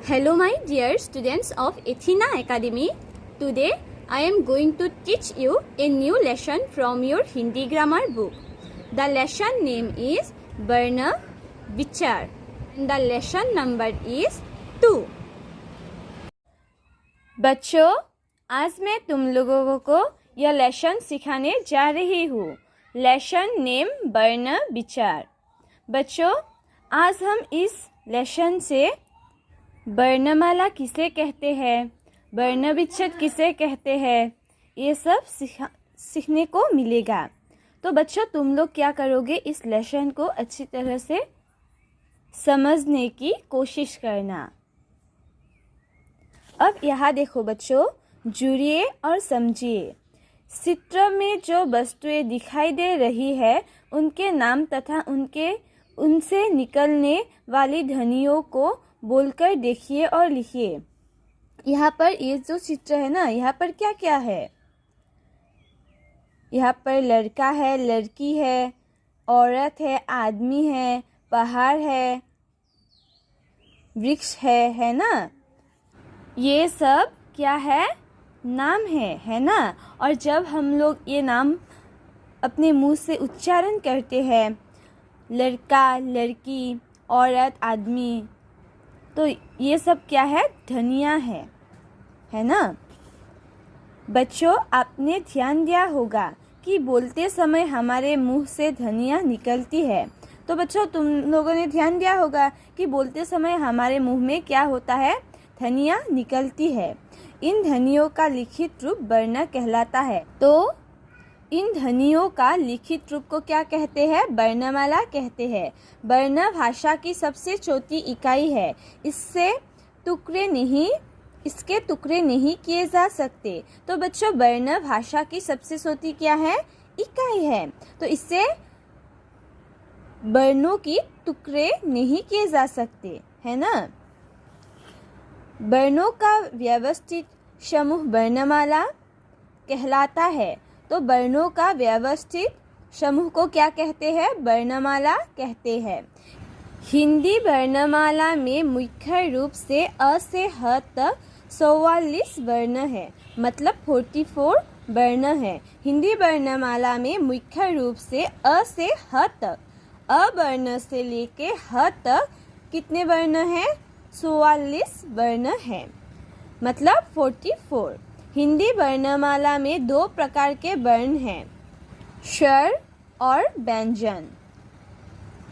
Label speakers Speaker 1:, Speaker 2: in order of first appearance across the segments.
Speaker 1: Hello my dear students of Athena Academy. Today I am going to teach you a new lesson from your Hindi grammar book. The lesson name is Varna Vichar and the lesson number is 2. बच्चों, आज मैं तुम लोगों को यह lesson सिखाने जा रही हूँ. लेसन नेम वर्ण विचार. बच्चों, आज हम इस लेसन से वर्णमाला किसे कहते हैं, वर्ण विच्छेद किसे कहते हैं, ये सब सीखने को मिलेगा. तो बच्चों, तुम लोग क्या करोगे, इस लेसन को अच्छी तरह से समझने की कोशिश करना. अब यहाँ देखो बच्चों, जुड़िए और समझिए. चित्र में जो वस्तुएं दिखाई दे रही है उनके नाम तथा उनसे निकलने वाली ध्वनियों को बोलकर देखिए और लिखिए. यहाँ पर ये जो चित्र है ना, यहाँ पर क्या क्या है. यहाँ पर लड़का है, लड़की है, औरत है, आदमी है, पहाड़ है, वृक्ष है ना. ये सब क्या है, नाम है ना. और जब हम लोग ये नाम अपने मुंह से उच्चारण करते हैं, लड़का, लड़की, औरत, आदमी, तो ये सब क्या है, ध्वनियाँ है ना. बच्चों, आपने ध्यान दिया होगा कि बोलते समय हमारे मुंह से ध्वनियाँ निकलती है. तो बच्चों, तुम लोगों ने ध्यान दिया होगा कि बोलते समय हमारे मुंह में क्या होता है, ध्वनियाँ निकलती है. इन ध्वनियों का लिखित रूप वर्ण कहलाता है. तो इन ध्वनियों का लिखित रूप को क्या कहते हैं, वर्णमाला कहते हैं. वर्ण भाषा की सबसे छोटी इकाई है. इसके टुकड़े नहीं किए जा सकते. तो बच्चों, वर्ण भाषा की सबसे छोटी क्या है, इकाई है. तो इससे वर्णों की टुकड़े नहीं किए जा सकते, है ना. वर्णों का व्यवस्थित समूह वर्णमाला कहलाता है. तो वर्णों का व्यवस्थित समूह को क्या कहते हैं, वर्णमाला कहते हैं. हिंदी वर्णमाला में मुख्य रूप से अ से ह तक 44 वर्ण है, मतलब 44 वर्ण है. हिंदी वर्णमाला में मुख्य रूप से अ से ह तक, अ वर्ण से लेके ह तक कितने वर्ण हैं, 44 वर्ण है, मतलब 44. हिंदी वर्णमाला में दो प्रकार के वर्ण हैं, स्वर और व्यंजन.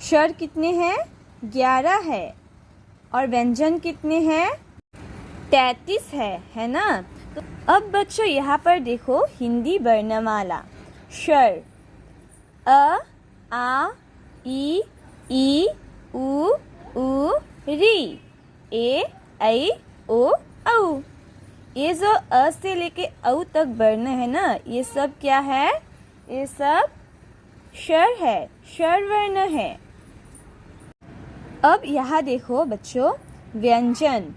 Speaker 1: स्वर कितने हैं, 11 है, और व्यंजन कितने हैं, 33 है ना. तो अब बच्चों, यहाँ पर देखो हिंदी वर्णमाला. स्वर अ, आ, ई, उ, री, ए, ऐ, ओ, औ. ये जो अ से लेके औ तक वर्ण है ना, ये सब क्या है, ये सब स्वर है, स्वर वर्ण है. अब यहाँ देखो बच्चों, व्यंजन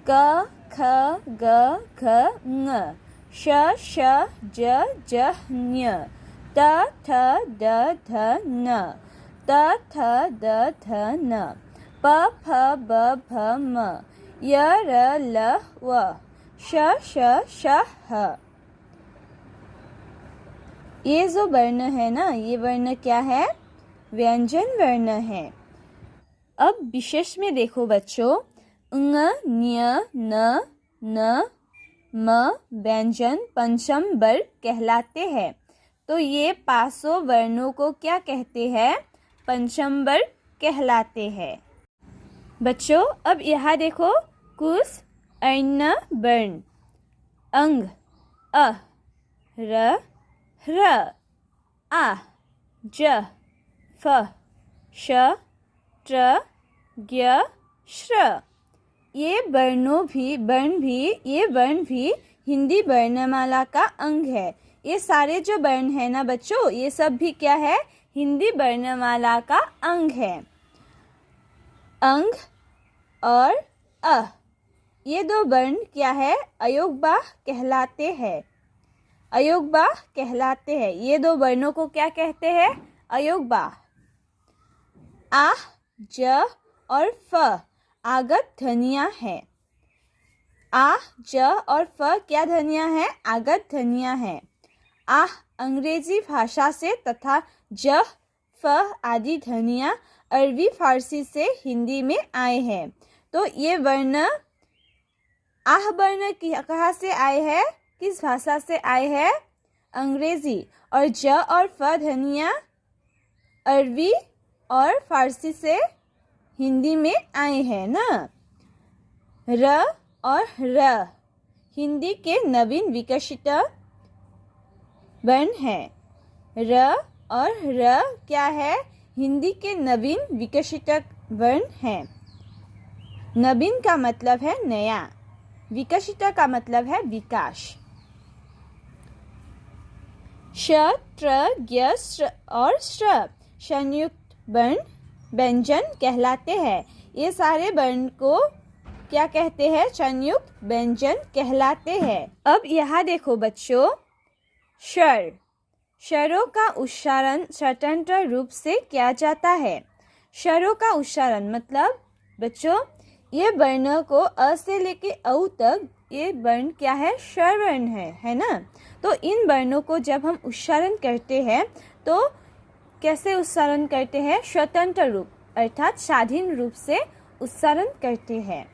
Speaker 1: क, ख, ग, घ, ङ, श, ज, ञ, त, थ, द, ध, न, त, थ, द, ध, न, प, फ, ब, भ, म, य, र, ल, व, श, ह. ये जो वर्ण है ना, ये वर्ण क्या है, व्यंजन वर्ण है. अब विशेष में देखो बच्चों, ङ, ञ, न, म व्यंजन पंचम वर्ग कहलाते हैं. तो ये पांचों वर्णों को क्या कहते हैं, पंचम वर्ग कहलाते हैं. बच्चों, अब यहाँ देखो कुछ अन्य वर्ण. अंग अ, र, आ, ज, फ, श, ट, ज्ञ, श्र. ये वर्ण भी हिंदी वर्णमाला का अंग है. ये सारे जो वर्ण है ना बच्चों, ये सब भी क्या है, हिंदी वर्णमाला का अंग है. अंग और अ, ये दो वर्ण क्या है, अयोगवाह कहलाते हैं. अयोगवाह कहलाते हैं. ये दो वर्णों को क्या कहते हैं, अयोगवाह. आ, ज और फ आगत ध्वनियाँ हैं। आह, ज और फ क्या ध्वनियाँ हैं? आगत ध्वनियाँ हैं। आह अंग्रेजी भाषा से तथा ज, फ आदि ध्वनियाँ अरबी फारसी से हिंदी में आए हैं। तो ये वर्ण आह वर्ण कहाँ से आए हैं? किस भाषा से आए हैं? अंग्रेजी। और ज और फ ध्वनियाँ अरबी और फारसी से हिंदी में आए हैं ना। र और र हिंदी के नवीन विकसित वर्ण है। र और र क्या है? हिंदी के नवीन विकसित वर्ण है। नवीन का मतलब है नया, विकसित का मतलब है विकास। श, त्र, ज्ञ, श्र और श्र संयुक्त वर्ण व्यंजन कहलाते हैं। ये सारे वर्ण को क्या कहते हैं? संयुक्त व्यंजन कहलाते हैं। अब यहाँ देखो बच्चों, स्वर, स्वरों का उच्चारण स्वतंत्र रूप से किया जाता है। स्वरों का उच्चारण मतलब बच्चों ये वर्ण को अ से लेके औ तक ये वर्ण क्या है? स्वर वर्ण है ना। तो इन वर्णों को जब हम उच्चारण करते हैं तो कैसे उच्चारण करते हैं? स्वतंत्र रूप अर्थात स्वाधीन रूप से उच्चारण करते हैं।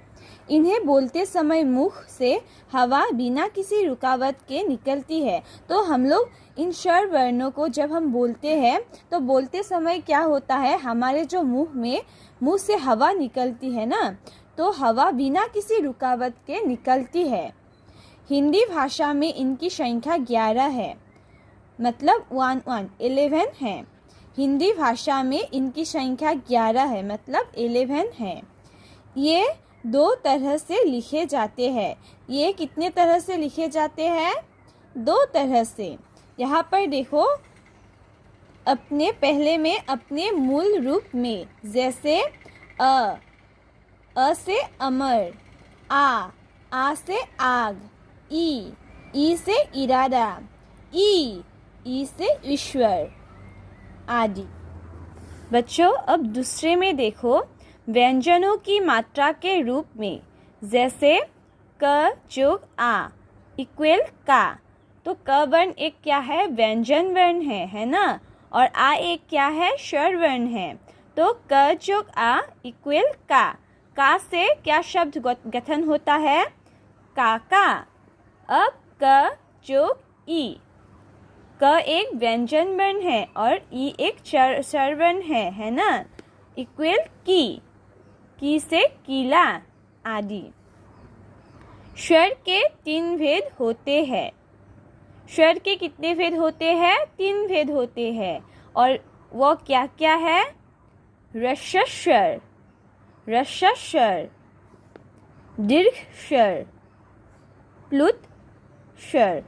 Speaker 1: इन्हें बोलते समय मुख से हवा बिना किसी रुकावट के निकलती है। तो हम लोग इन स्वर वर्णों को जब हम बोलते हैं तो बोलते समय क्या होता है? हमारे जो मुंह से हवा निकलती है ना, तो हवा बिना किसी रुकावट के निकलती है। हिंदी भाषा में इनकी संख्या 11 है, मतलब 11 है। हिंदी भाषा में इनकी संख्या 11 है, मतलब 11 है। ये 2 तरह से लिखे जाते हैं। ये कितने तरह से लिखे जाते हैं? 2 तरह से। यहाँ पर देखो, अपने पहले में अपने मूल रूप में, जैसे अ से अमर, आ से आग, ई से इरादा, ई से ईश्वर आदि। बच्चों अब दूसरे में देखो, व्यंजनों की मात्रा के रूप में, जैसे क जोग आ इक्वल का। तो क वर्ण एक क्या है? व्यंजन वर्ण है ना। और आ एक क्या है? स्वर वर्ण है। तो क जोग आ इक्वल का से क्या शब्द गठन होता है? काका। अब क जोग ई, क एक व्यंजन वर्ण है और ई एक स्वर वर्ण है ना। इक्वल की से कीला आदि। स्वर के 3 भेद होते हैं। स्वर के कितने भेद होते हैं? 3 भेद होते हैं। और वो क्या क्या है? ह्रस्व स्वर, ह्रस्व स्वर, दीर्घ स्वर, प्लुत स्वर।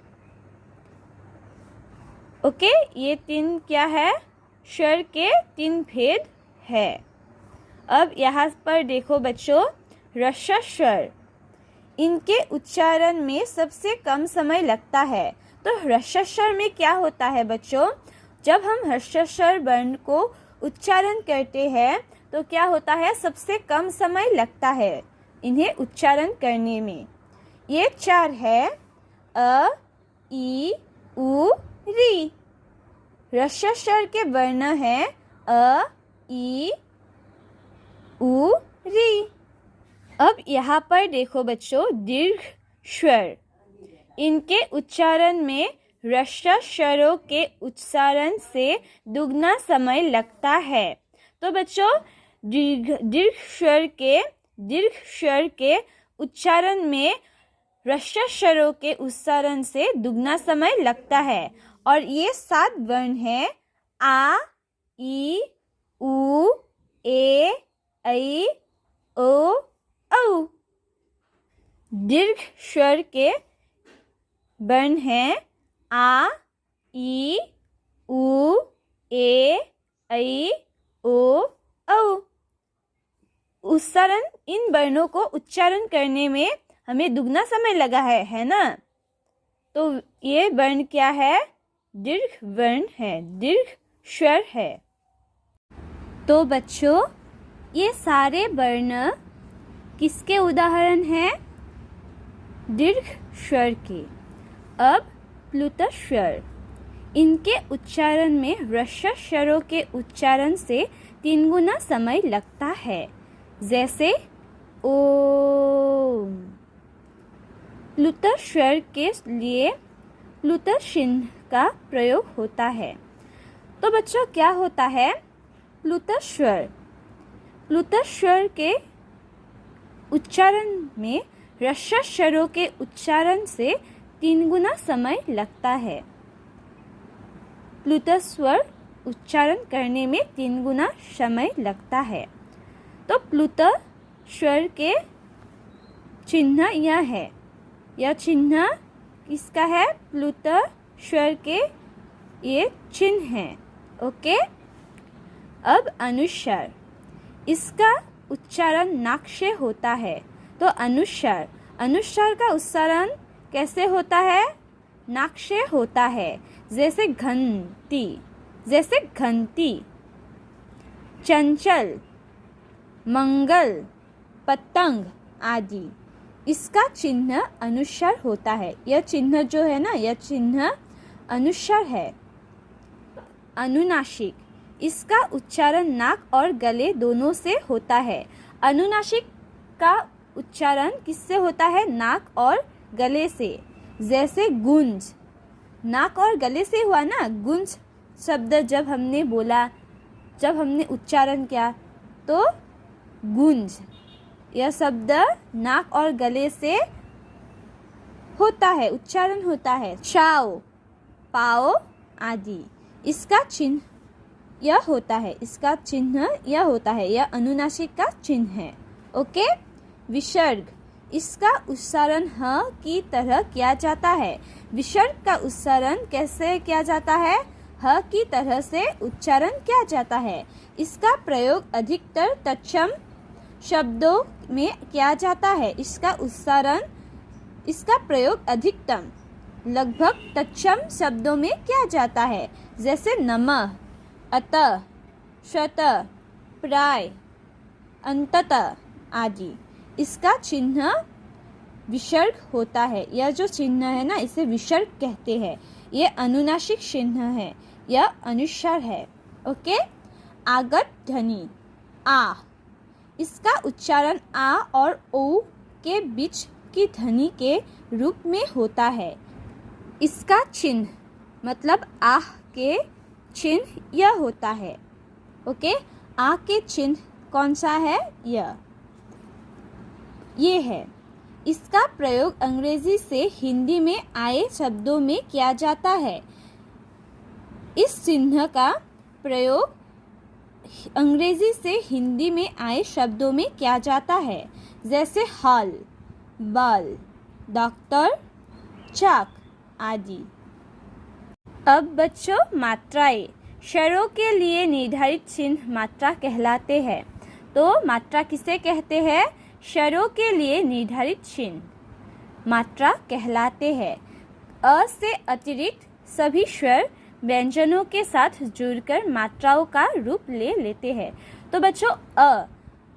Speaker 1: ओके, ये 3 क्या है? स्वर के 3 भेद है। अब यहाँ पर देखो बच्चों, ह्रस्व स्वर, इनके उच्चारण में सबसे कम समय लगता है। तो ह्रस्व स्वर में क्या होता है बच्चों? जब हम ह्रस्व स्वर वर्ण को उच्चारण करते हैं तो क्या होता है? सबसे कम समय लगता है इन्हें उच्चारण करने में। ये 4 है, अ, ई, उ, री। ह्रस्व स्वर के वर्ण हैं अ, ई, उ, री। अब यहाँ पर देखो बच्चों, दीर्घ स्वर, इनके उच्चारण में ह्रस्व स्वरों के उच्चारण से दुगना समय लगता है। तो बच्चों दीर्घ स्वर के उच्चारण में ह्रस्व स्वरों के उच्चारण से दुगना समय लगता है। और ये 7 वर्ण हैं, आ, ई, उ, ए, ऐ, ओ, औ। दीर्घ स्वर के वर्ण हैं आ, ई, उ, ए, ऐ, ओ, औ। उच्चारण, इन वर्णों को उच्चारण करने में हमें दुगना समय लगा है ना। तो ये वर्ण क्या है? दीर्घ वर्ण है, दीर्घ स्वर है। तो बच्चों ये सारे वर्ण किसके उदाहरण हैं? दीर्घ स्वर के। अब प्लुत स्वर, इनके उच्चारण में ह्रस्व स्वरों के उच्चारण से 3 गुना समय लगता है, जैसे ओम। प्लुत स्वर के लिए प्लुत चिन्ह का प्रयोग होता है। तो बच्चों क्या होता है प्लुत स्वर? प्लुत स्वर के उच्चारण में ह्रस्व स्वरों के उच्चारण से 3 गुना समय लगता है। प्लुत स्वर उच्चारण करने में 3 गुना समय लगता है। तो प्लुत स्वर के चिन्ह यह है। यह चिन्ह किसका है? प्लुत स्वर के ये चिन्ह है। ओके। अब अनुस्वार, इसका उच्चारण नाक से होता है। तो अनुस्वार, अनुस्वार का उच्चारण कैसे होता है? नाक से होता है, जैसे घंटी, जैसे घंटी। चंचल, मंगल, पतंग आदि, इसका चिन्ह अनुस्वार होता है। यह चिन्ह जो है ना, यह चिन्ह अनुस्वार है। अनुनासिक, इसका उच्चारण नाक और गले दोनों से होता है। अनुनासिक का उच्चारण किससे होता है? नाक और गले से, जैसे गुंज। नाक और गले से हुआ ना गुंज शब्द, जब हमने बोला, जब हमने उच्चारण किया तो गुंज, यह शब्द नाक और गले से होता है, उच्चारण होता है। चाओ, पाओ आदि, इसका चिन्ह यह होता है, इसका चिन्ह यह होता है। यह अनुनासिक का चिन्ह है। ओके। विसर्ग, इसका उच्चारण ह की तरह किया जाता है। विसर्ग का उच्चारण कैसे किया जाता है? ह की तरह से उच्चारण किया जाता है। इसका प्रयोग अधिकतर तत्सम शब्दों में किया जाता है। इसका उच्चारण, इसका प्रयोग अधिकतम लगभग तत्सम शब्दों में किया जाता है, जैसे नमः, अतः, स्वतः, प्राय, अंततः आदि। इसका चिन्ह विसर्ग होता है। यह जो चिन्ह है ना, इसे विसर्ग कहते हैं। यह अनुनासिक चिन्ह है, यह अनुस्वार है। ओके। आगत ध्वनि आ, इसका उच्चारण आ और ओ के बीच की ध्वनि के रूप में होता है। इसका चिन्ह मतलब आह के चिन्ह यह होता है। ओके। आ के चिन्ह कौन सा है? ये है। इसका प्रयोग अंग्रेजी से हिंदी में आए शब्दों में किया जाता है। इस चिन्ह का प्रयोग अंग्रेजी से हिंदी में आए शब्दों में किया जाता है, जैसे हल, बल, डॉक्टर, चाक आदि। अब बच्चों मात्राएं, स्वरों के लिए निर्धारित चिन्ह मात्रा कहलाते हैं। तो मात्रा किसे कहते हैं? स्वरों के लिए निर्धारित चिन्ह मात्रा कहलाते हैं। अ से अतिरिक्त सभी स्वर व्यंजनों के साथ जुड़कर मात्राओं का रूप ले लेते हैं। तो बच्चों अ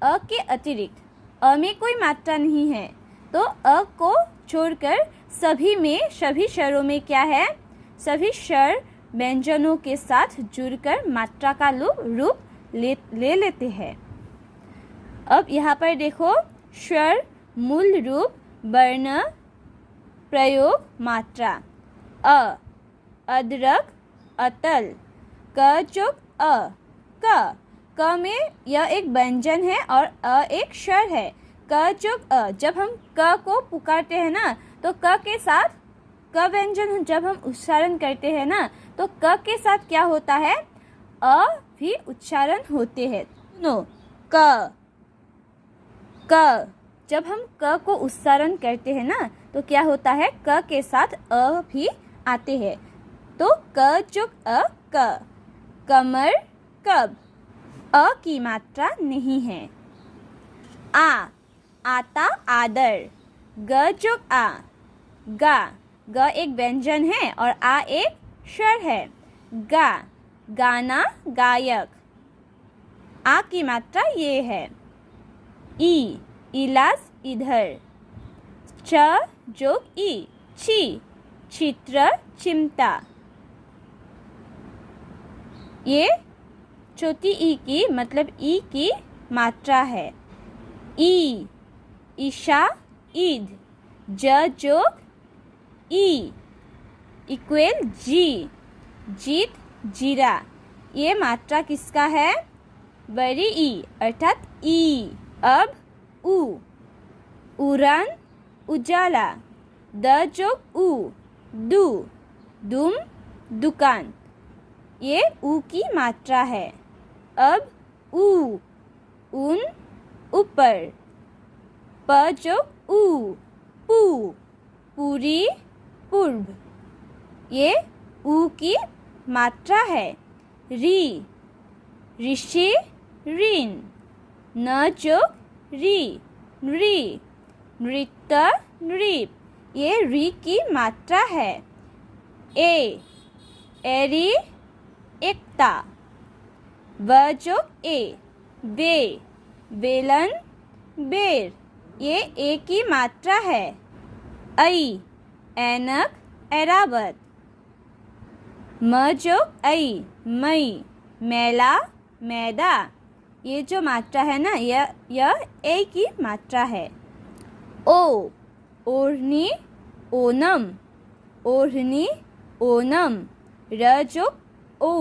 Speaker 1: के अतिरिक्त, अ में कोई मात्रा नहीं है, तो अ को छोड़कर सभी में, सभी स्वरों में क्या है? सभी स्वर व्यंजनों के साथ जुड़कर मात्रा का रूप ले लेते हैं। अब यहाँ पर देखो, स्वर, मूल रूप, वर्ण, प्रयोग, मात्रा। अ, अदरक, अतल, क चुक अ, क में यह एक व्यंजन है और अ एक स्वर है। क चुक अ, जब हम क को पुकारते हैं ना, तो क के साथ, क व्यंजन जब हम उच्चारण करते हैं ना, तो क के साथ क्या होता है? अ भी उच्चारण होते हैं। नो, क जब हम क को उच्चारण करते हैं ना, तो क्या होता है? क के साथ अ भी आते हैं। तो क चुक अ, क। कमर, कब, अ की मात्रा नहीं है। आ, आता, आदर। ग चुक आ, गा, ग एक व्यंजन है और आ एक स्वर है। गा, गाना, गायक। आ की मात्रा ये है। ई, इलाज इधर। च जोग ई ची, चित्र चिमटा। ये छोटी ई की मतलब ई की मात्रा है। ई ईशा ईद। ज जोग ई इक्वल जी, जीत जीरा। ये मात्रा किसका है? बड़ी ई अर्थात ई। अब उ उड़ान उजाला। द जोग उ दू, दुम दुकान। ये उ की मात्रा है। अब उ उन ऊपर। प जोग उ पू, पूरी पूर्व। ये उ की मात्रा है। री ऋषि ऋण। न जोग री नृ, नृत्य नृप। ये री की मात्रा है। ए एरी एकता। व जोग ए वे, बेलन बेर। ये ए की मात्रा है। ऐ ऐनक ऐरावत। म जोग ऐ मई, मेला मैदा। ये जो मात्रा है ना, यह ए की मात्रा है। ओ ओढ़नी ओनम, ओढ़नी ओनम। र जोग ओ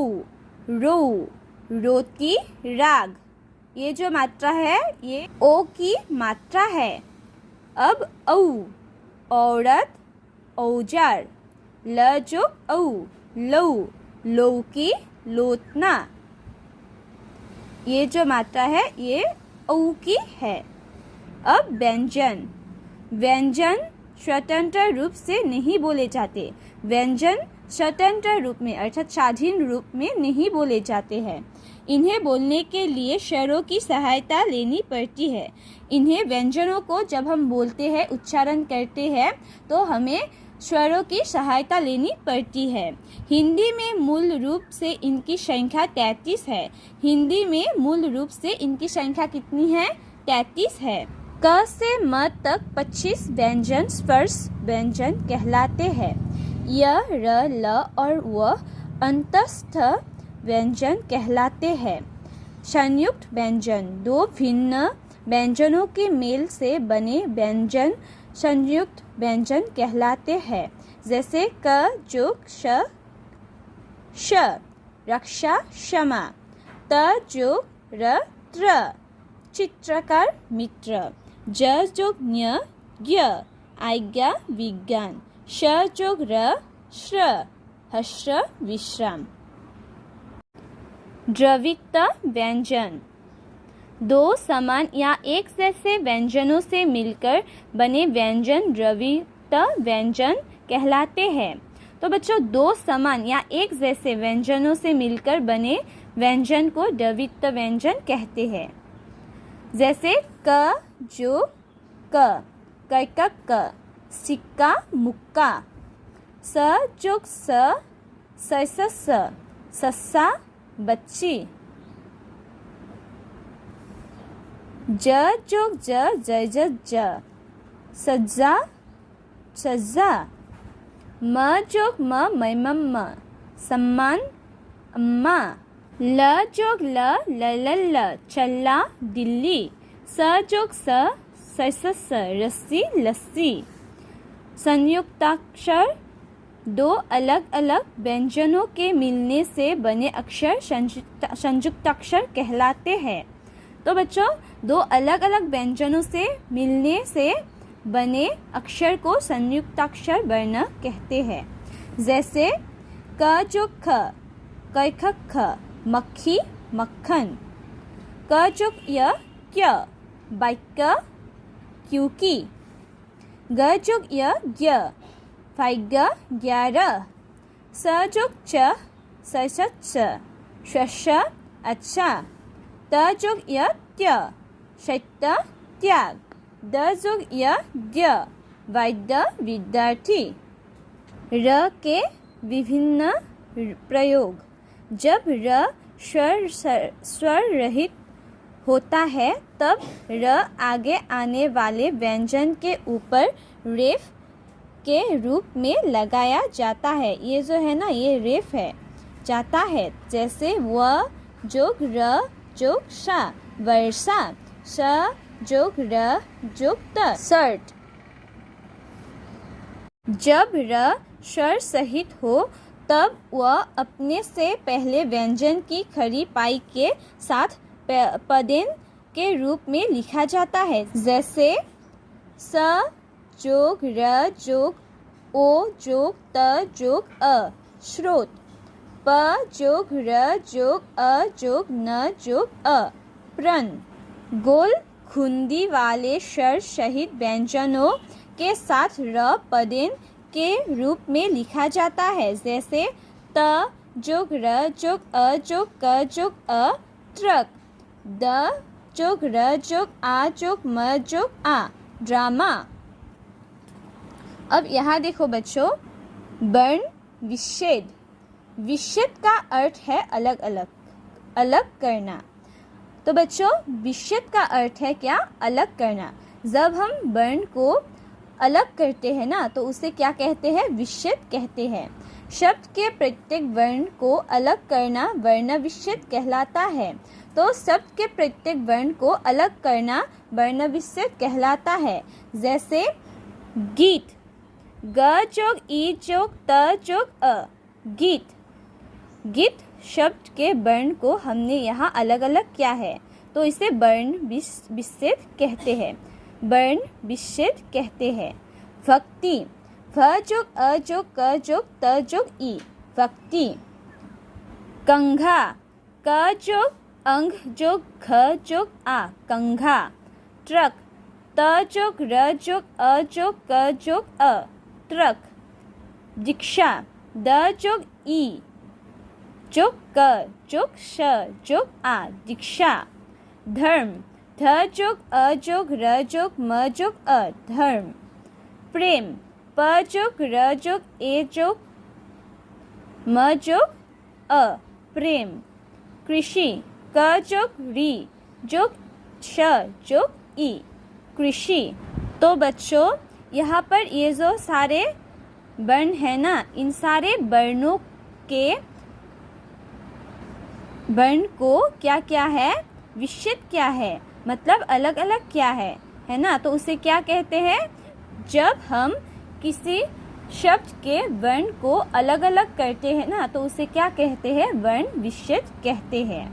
Speaker 1: रो, रोती राग। ये जो मात्रा है ये ओ की मात्रा है। अब औ औरत औजार। ल जोग औ लौ, लौकी लोतना। ये जो मात्रा है ये औ की है। अब व्यंजन। व्यंजन स्वतंत्र रूप से नहीं बोले जाते। व्यंजन स्वतंत्र रूप में अर्थात स्वाधीन रूप में नहीं बोले जाते हैं। इन्हें बोलने के लिए स्वरों की सहायता लेनी पड़ती है। इन्हें व्यंजनों को जब हम बोलते हैं, उच्चारण करते हैं, तो हमें स्वरों की सहायता लेनी पड़ती है। हिंदी में मूल रूप से इनकी संख्या 33 है। हिंदी में मूल रूप से इनकी संख्या कितनी है? 33 है। क से म तक 25 व्यंजन स्पर्श व्यंजन कहलाते हैं। य, र, ल और व अंतस्थ व्यंजन कहलाते हैं। संयुक्त व्यंजन। दो भिन्न व्यंजनों के मेल से बने व्यंजन संयुक्त व्यंजन कहलाते हैं। जैसे क जोग श, श रक्षा क्षमा। त जोग र त्र, चित्रकार मित्र। ज जोग न्य ज्ञ, आज्ञा विज्ञान। श जोग र श्र, हर्ष विश्राम। द्रवित व्यंजन। दो समान या एक जैसे व्यंजनों से मिलकर बने व्यंजन द्रवित व्यंजन कहलाते हैं। तो बच्चों, दो समान या एक जैसे व्यंजनों से मिलकर बने व्यंजन को द्रवित व्यंजन कहते हैं। जैसे क जो क, कैकक क, सिक्का मुक्का। स जोग स, सैस सस्सा बच्ची। ज जोग ज, जय ज, सज्जा सज्जा। म जोग म, मैमम्म, सम्मान अम्मा। ल जोग ल, ल चल्ला दिल्ली। स जोग स, सैसस रस्सी लस्सी। संयुक्ताक्षर। दो अलग अलग व्यंजनों के मिलने से बने अक्षर संयुक्ताक्षर कहलाते हैं। तो बच्चों, दो अलग अलग व्यंजनों से मिलने से बने अक्षर को संयुक्ताक्षर वर्ण कहते हैं। जैसे क जो ख, क ख, मक्खी मक्खन। क जो य क्य, वाक्य क्योंकि। ग जो य ज्ञ, फाइग्य 11। स जोग च, सच शस्य अच्छा। त जोग य त्य, शैत्य त्याग। द जोग य ज्ञ, वैद्य विद्यार्थी। र के विभिन्न प्रयोग। जब र स्वर रहित होता है तब र आगे आने वाले व्यंजन के ऊपर रेफ के रूप में लगाया जाता है। ये जो है ना, ये रेफ है, जाता है। जैसे व जोग र जोग श, वर्षा, श जोग र जोग त, शर्ट। जब र शर सहित हो तब वह अपने से पहले व्यंजन की खड़ी पाई के साथ पदेन के रूप में लिखा जाता है। जैसे स जोग र जोग ओ जोग त जोग अ, स्रोत। प जोग र जोग अ जोग न जोग अ, प्रण। गोल खुंदी वाले शर सहित व्यंजनों के साथ र पदेन के रूप में लिखा जाता है। जैसे त जोग र जोग अ जोग क जोग अ, ट्रक। द जोग र जोग आ जोग म जोग आ, ड्रामा। अब यहाँ देखो बच्चों, वर्ण विच्छेद। विच्छेद का अर्थ है अलग अलग, अलग करना। तो बच्चों, विच्छेद का अर्थ है क्या? अलग करना। जब हम वर्ण को अलग करते हैं ना, तो उसे क्या कहते हैं? विच्छेद कहते हैं। शब्द के प्रत्येक वर्ण को अलग करना वर्ण विच्छेद कहलाता है। तो शब्द के प्रत्येक वर्ण को अलग करना वर्ण विच्छेद कहलाता है। जैसे गीत, ग जोग ई जोग त जोग अ, गीत। गीत शब्द के वर्ण को हमने यहाँ अलग अलग किया है, तो इसे वर्ण विच्छेद कहते हैं, वर्ण विच्छेद कहते हैं। भक्ति, भ जोग अ जोग क जोग त जोग ई, भक्ति। कंघा, क जोग अंग जोग घ जोग आ, कंघा। ट्रक, त जोग र जोग अ जोग क जोग अ, ट्रक। दीक्षा, द जोग ई जोग क जोग श जोग आ, दीक्षा। धर्म, ध जोग अ जोग र जोग म जोग अ, धर्म। प्रेम, प जोग र जोग ए जोग म जोग अ, प्रेम। कृषि, क जोग री जोग श जोग ई, कृषि। तो बच्चों, यहाँ पर ये जो सारे वर्ण है ना, इन सारे वर्णों के वर्ण को क्या क्या है? विच्छेद क्या है, मतलब अलग अलग क्या है ना। तो उसे क्या कहते हैं? जब हम किसी शब्द के वर्ण को अलग अलग करते हैं ना, तो उसे क्या कहते हैं? वर्ण विच्छेद कहते हैं।